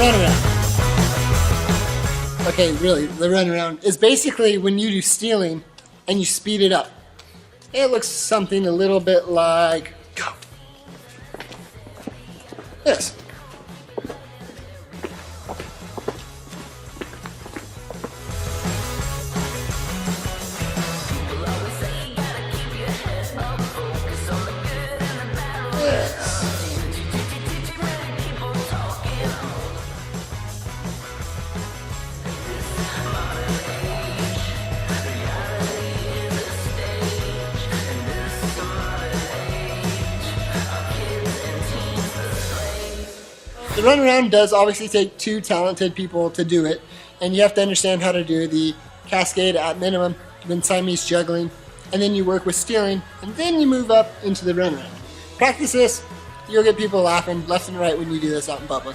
runaround. Okay, really, the runaround is basically when you do stealing and you speed it up. It looks something a little bit like, go. This. The runaround does obviously take two talented people to do it, and you have to understand how to do the cascade at minimum, then Siamese juggling, and then you work with stealing, and then you move up into the runaround. Practice this, you'll get people laughing left and right when you do this out in public.